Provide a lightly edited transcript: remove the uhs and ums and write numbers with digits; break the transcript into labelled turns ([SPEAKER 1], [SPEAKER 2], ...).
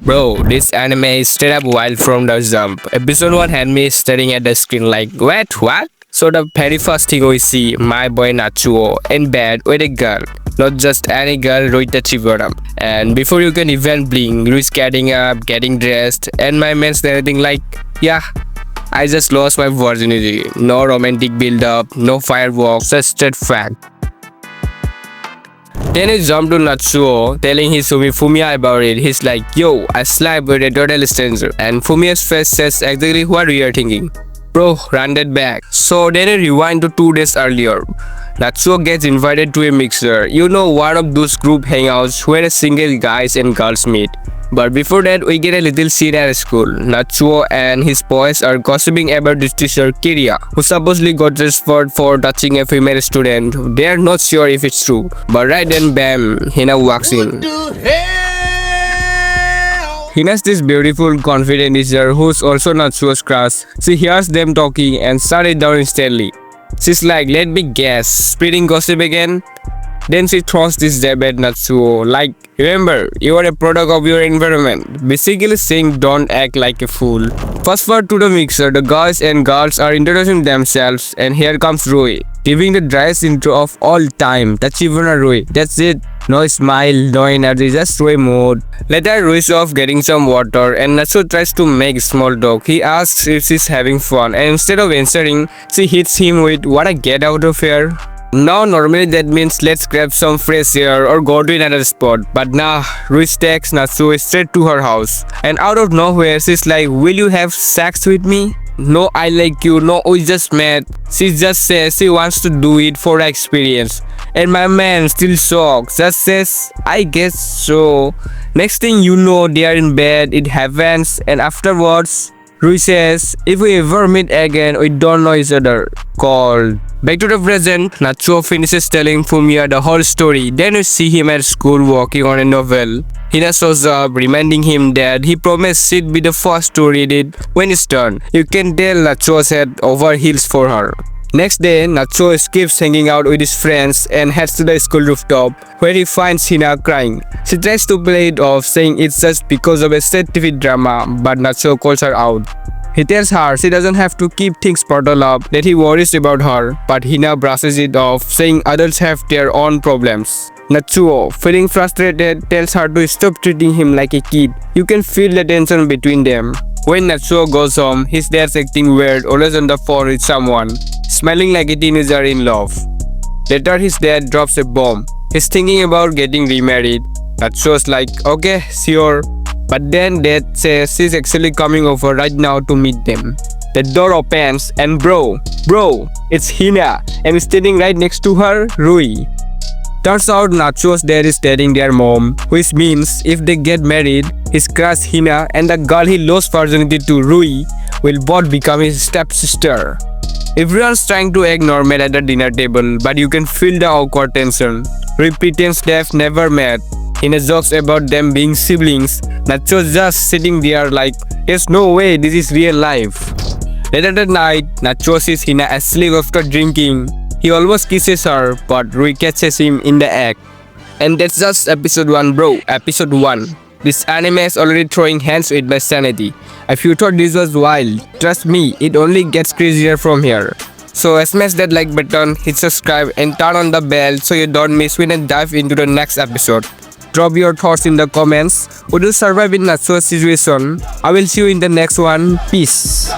[SPEAKER 1] Bro, this anime is straight up wild from the jump. Episode 1 had me staring at the screen like, wait, what? So the very first thing we see, my boy Natsuo in bed with a girl. Not just any girl, Roita Chiburam. And before you can even blink, Luis getting up, getting dressed, and my man's narrating like, yeah, I just lost my virginity. No romantic build-up, no fireworks, just straight fact. Then he jumped to Natsuo, telling his homie Fumiya about it. He's like, yo, I slept with a total stranger. And Fumiya's face says exactly what we are thinking. Bro, run that back. So then he rewind to 2 days earlier. Natsuo gets invited to a mixer. You know, one of those group hangouts where single guys and girls meet. But before that, we get a little scene at school. Natsuo and his boys are gossiping about this teacher, Kiria, who supposedly got transferred for touching a female student. They are not sure if it's true. But right then, bam, Hina walks in. Hina's this beautiful, confident teacher who's also Natsuo's crush. She hears them talking and shuts it down instantly. She's like, let me guess, spreading gossip again? Then she throws this jab at Natsuo, like, remember, you are a product of your environment. Basically saying don't act like a fool. Fast forward to the mixer, the guys and girls are introducing themselves, and here comes Rui, giving the driest intro of all time. Tachibana Rui. That's it. No smile, no energy, just Rui mode. Later, Rui's off getting some water, and Natsuo tries to make small talk. He asks if she's having fun, and instead of answering, she hits him with, "Wanna get out of here?" Now normally that means let's grab some fresh air or go to another spot, but nah, Ruiz takes Natsuo straight to her house. And out of nowhere she's like, will you have sex with me? No, I like you, no, we just met. She just says she wants to do it for experience. And my man still shocked, just says, I guess so. Next thing you know, they are in bed, it happens, and afterwards, Rui says, if we ever meet again, we don't know each other. Called. Back to the present, Natsuo finishes telling Fumiya the whole story. Then we see him at school working on a novel. Hina shows up, reminding him that he promised she'd be the first to read it when it's done. You can tell Natsuo's head over heels for her. Next day, Natsuo escapes hanging out with his friends and heads to the school rooftop, where he finds Hina crying. She tries to play it off, saying it's just because of a sad TV drama, but Natsuo calls her out. He tells her she doesn't have to keep things bottled up, that he worries about her, but Hina brushes it off, saying adults have their own problems. Natsuo, feeling frustrated, tells her to stop treating him like a kid. You can feel the tension between them. When Natsuo goes home, his dad's acting weird, always on the phone with someone, smelling like a teenager in love. Later, his dad drops a bomb. He's thinking about getting remarried. Natsuo's like, okay, sure. But then dad says she's actually coming over right now to meet them. The door opens and bro, it's Hina, and standing right next to her, Rui. Turns out Natsuo's dad is dating their mom, which means if they get married, his crush Hina and the girl he lost virginity to, Rui, will both become his stepsister. Everyone's trying to act normal at the dinner table, but you can feel the awkward tension. Rui pretends they've never met. Hina jokes about them being siblings. Natsuo's just sitting there like, there's no way this is real life. Later that night, Natsuo sees Hina asleep after drinking. He almost kisses her, but Rui catches him in the act. And that's just episode 1, bro. Episode 1. This anime is already throwing hands with my sanity. If you thought this was wild, trust me, it only gets crazier from here. So smash that like button, hit subscribe, and turn on the bell so you don't miss when I dive into the next episode. Drop your thoughts in the comments. Would you survive in Natsuo's situation? I will see you in the next one. Peace.